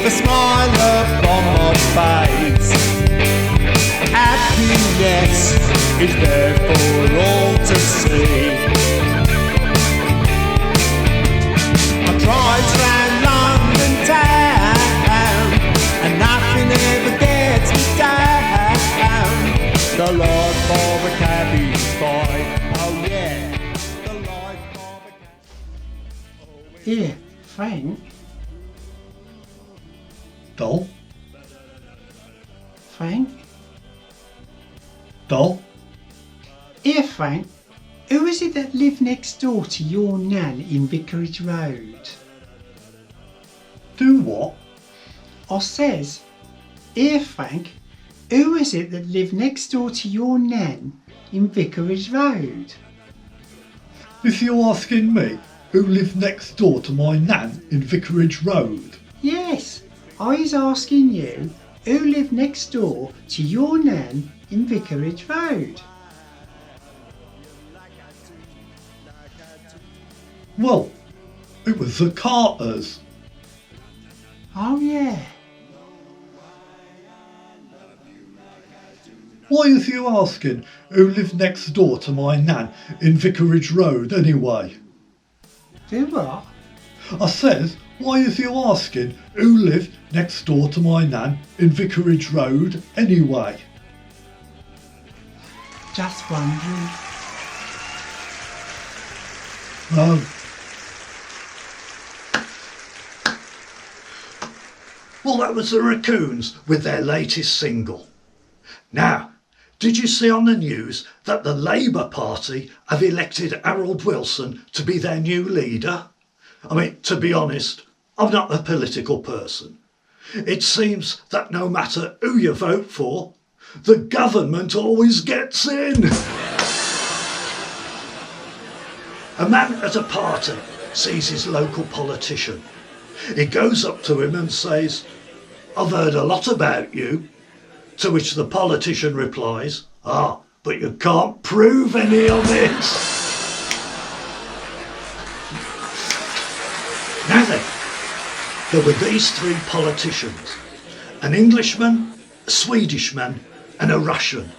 with a smile upon my face. Happiness is there for all to see. I drive round London town and nothing ever gets me down. The life of a cabbie's fine, oh yeah. The life of a cabbie's. Here, Frank. Doll? Frank? Doll? Here, Frank. Who is it that lived next door to your nan in Vicarage Road? Do what? I says, here, Frank. Who is it that lived next door to your nan in Vicarage Road? Is you asking me who lived next door to my nan in Vicarage Road? Yes, I was asking you who lived next door to your nan in Vicarage Road. Well, it was the Carters. Oh yeah. Why is you asking who lived next door to my nan in Vicarage Road anyway? Do what? I says, why is you asking who lived next door to my nan in Vicarage Road anyway? Just wondering. Oh. Well, that was the Racoons with their latest single. Now, did you see on the news that the Labour Party have elected Harold Wilson to be their new leader? I mean, to be honest, I'm not a political person. It seems that no matter who you vote for, the government always gets in. A man at a party sees his local politician. He goes up to him and says, "I've heard a lot about you." To which the politician replies, "Ah, but you can't prove any of it." Now then, there were these three politicians, an Englishman, a Swedishman and a Russian,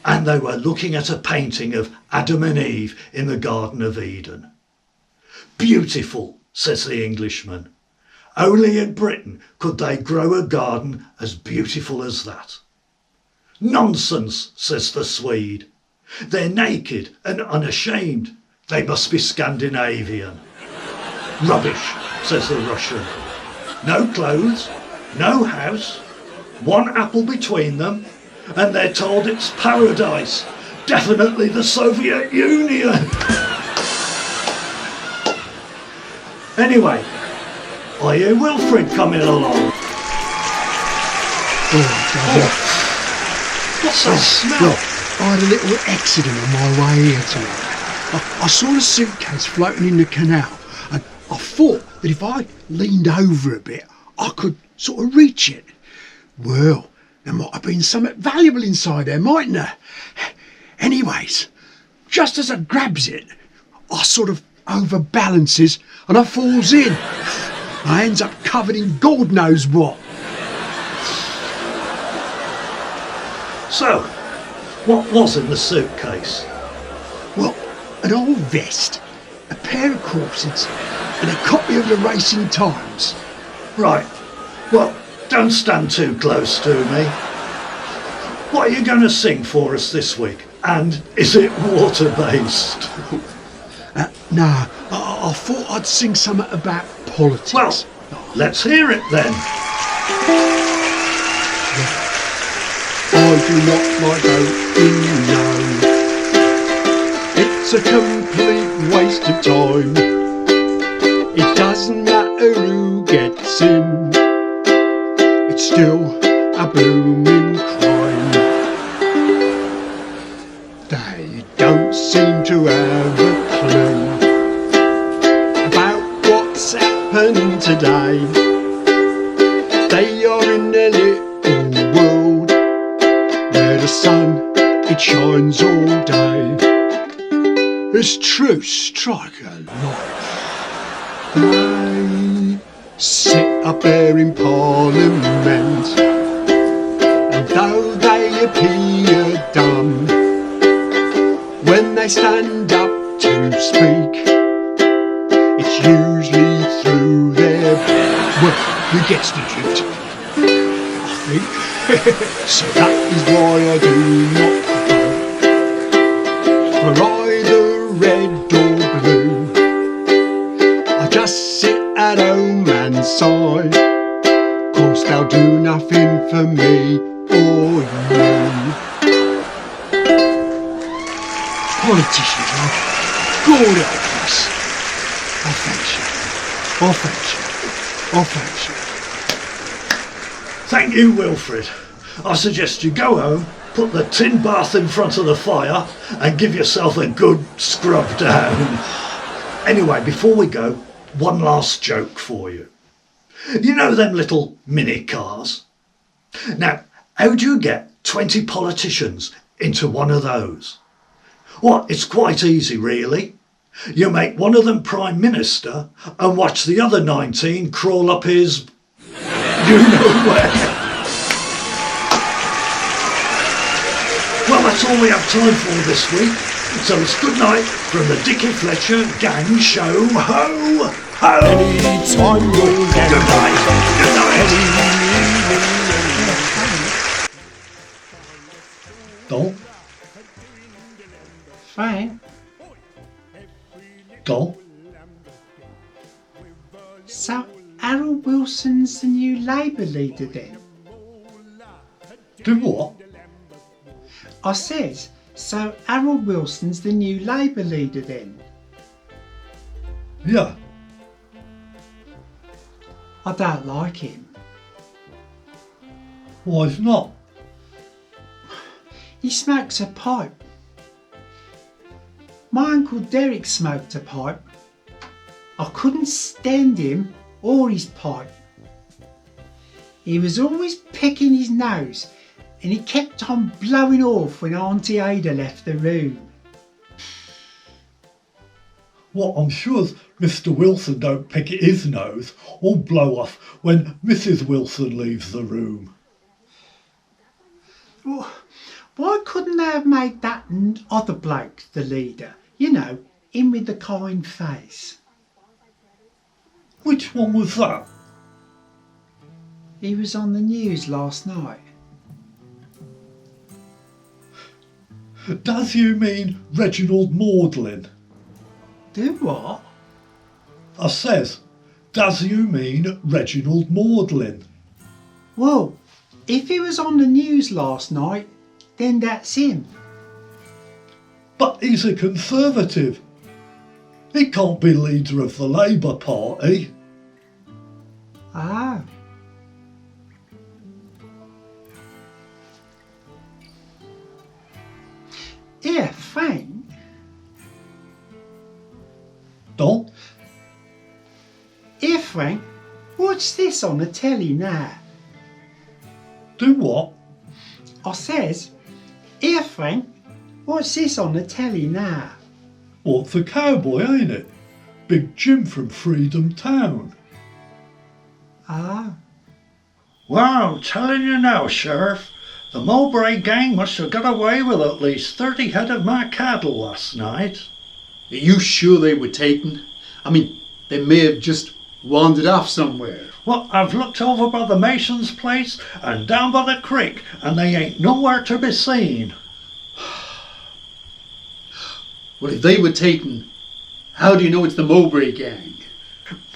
and they were looking at a painting of Adam and Eve in the Garden of Eden. "Beautiful," says the Englishman. "Only in Britain could they grow a garden as beautiful as that." "Nonsense," says the Swede. "They're naked and unashamed. They must be Scandinavian." "Rubbish," says the Russian. "No clothes, no house, one apple between them, and they're told it's paradise. Definitely the Soviet Union." Anyway, I hear Wilfred coming along. What's that smell? Look, I had a little accident on my way here tonight. I saw a suitcase floating in the canal, and I thought that if I leaned over a bit, I could sort of reach it. Well, there might have been something valuable inside there, mightn't there? Anyways, just as I grabs it, I sort of overbalances and I falls in. I ends up covered in God knows what. So, what was in the suitcase? Well, an old vest, a pair of corsets, and a copy of the Racing Times. Right, well, don't stand too close to me. What are you going to sing for us this week? And is it water-based? No, I thought I'd sing something about politics. Well, let's hear it then. I do not like voting, no. It's a complete waste of time. It doesn't matter who gets in. It's still a blooming crime. They don't seem to have a clue about what's happened today. They are in their little world where the sun, it shines all day. It's true strike a life. They sit up there in Parliament. And though they appear dumb, when they stand up to speak, it's usually through their... Well, you get the drift, I think. So that is why I do not vote for either red or blue. I just sit at home and sigh, 'cause they'll do nothing for me or you. Politicians, love, God help us. Oh, thanks you. Oh, thanks you. Oh, thanks you. Thank you, Wilfred. I suggest you go home, put the tin bath in front of the fire and give yourself a good scrub down. Anyway, before we go, one last joke for you. You know them little mini cars? Now, how do you get 20 politicians into one of those? Well, it's quite easy, really. You make one of them Prime Minister and watch the other 19 crawl up his... you know where. Well, that's all we have time for this week. So it's good night from the Dicky Fletcher Gang Show. Ho, ho! Anytime you're Good night. Good night. Doll, Frank, doll, so Harold Wilson's the new Labour leader then? do what? I says, so Harold Wilson's the new Labour leader then? Yeah, I don't like him. why's not? He smokes a pipe. My Uncle Derek smoked a pipe. I couldn't stand him or his pipe. He was always picking his nose and he kept on blowing off when Auntie Ada left the room. Well, I'm sure Mr. Wilson don't pick at his nose or blow off when Mrs. Wilson leaves the room. Well, why couldn't they have made that other bloke the leader? You know, him with the kind face. Which one was that? He was on the news last night. Does you mean Reginald Maudlin? Do what? I says, does you mean Reginald Maudlin? Well, if he was on the news last night, then that's him. But he's a Conservative. He can't be leader of the Labour Party. Ah. Here, Frank. Doll, Here, Frank. What's this on the telly now? do what? I says, here, Frank. What's this on the telly now? What's a cowboy, ain't it? Big Jim from Freedom Town. Ah. Well, I'm telling you now, Sheriff, the Mowbray gang must have got away with at least 30 head of my cattle last night. Are you sure they were taken? I mean, they may have just wandered off somewhere. Well, I've looked over by the Mason's place and down by the creek, and they ain't nowhere to be seen. Well, if they were taken, how do you know it's the Mowbray gang?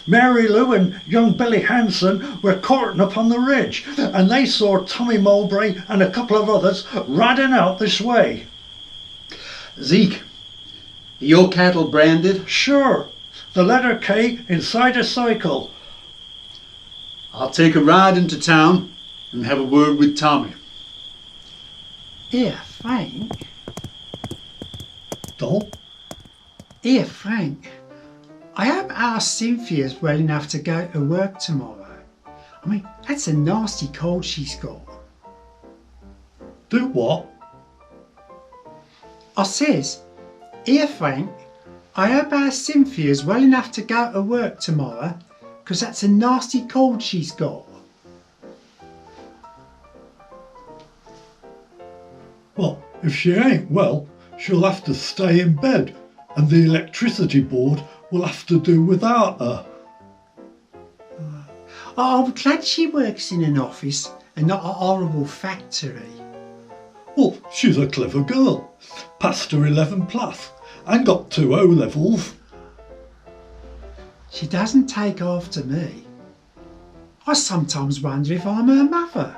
Mary Lou and young Billy Hanson were courting up on the ridge, and they saw Tommy Mowbray and a couple of others riding out this way. Zeke, are your cattle branded? Sure, the letter K inside a cycle. I'll take a ride into town and have a word with Tommy. Here, Frank. Doll, Here, Frank. I hope our Cynthia's well enough to go to work tomorrow. I mean, that's a nasty cold she's got. do what? I says, here, Frank. I hope our Cynthia's well enough to go to work tomorrow. because that's a nasty cold she's got. Well, if she ain't well, she'll have to stay in bed and the electricity board will have to do without her. Oh, I'm glad she works in an office and not a horrible factory. Well, she's a clever girl, passed her 11 plus and got 2 O-levels. She doesn't take after me. I sometimes wonder if I'm her mother.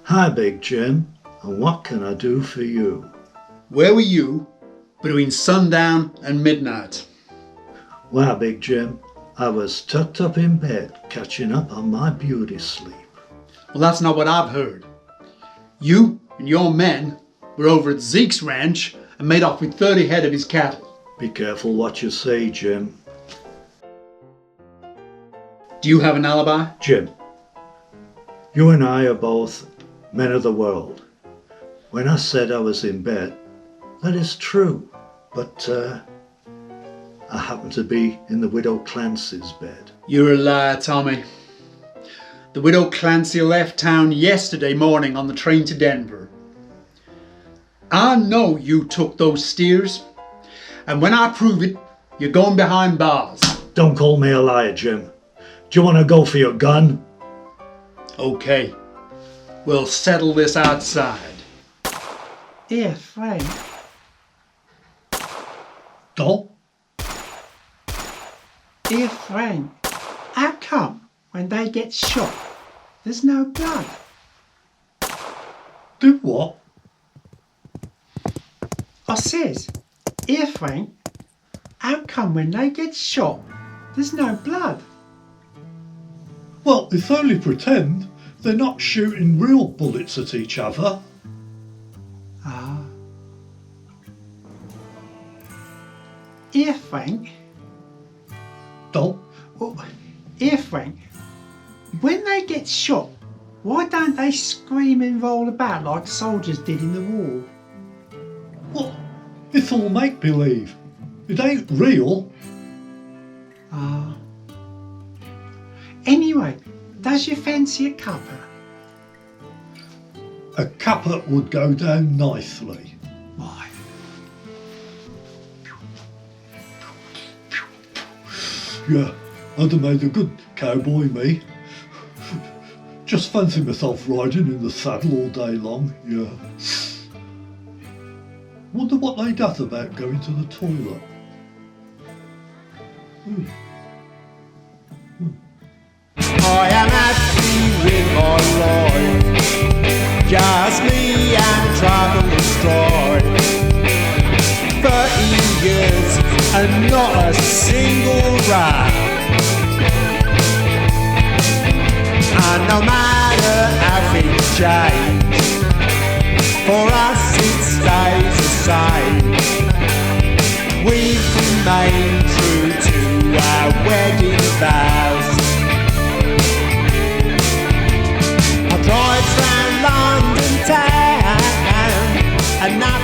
Hi, Big Jim, and what can I do for you? Where were you between sundown and midnight? Well, Big Jim, I was tucked up in bed, catching up on my beauty sleep. Well, that's not what I've heard. You and your men were over at Zeke's ranch and made off with 30 head of his cattle. Be careful what you say, Jim. Do you have an alibi? Jim, you and I are both men of the world. When I said I was in bed, that is true, but I happened to be in the widow Clancy's bed. You're a liar, Tommy. The widow Clancy left town yesterday morning on the train to Denver. I know you took those steers, and when I prove it, you're going behind bars. Don't call me a liar, Jim. Do you want to go for your gun? Okay, we'll settle this outside. Here, Frank. Doll? Here, Frank. How come when they get shot, there's no blood? Do what? I says, here, Frank. How come when they get shot, there's no blood? Well, it's only pretend. They're not shooting real bullets at each other. Ah. Here, Frank. Doll? Well, here, Frank. When they get shot, why don't they scream and roll about like soldiers did in the war? What? It's all make-believe. It ain't real. Ah. Anyway, does you fancy a cuppa? A cuppa would go down nicely. Why? Yeah, I'd have made a good cowboy, me. Just fancy myself riding in the saddle all day long, yeah. Wonder what they does about going to the toilet. I am happy with my life, just me and trouble destroyed. 30 years and not a single rap. And no matter how things change, for us it stays the same. We've remained true to our wedding vows. I drive round London town and now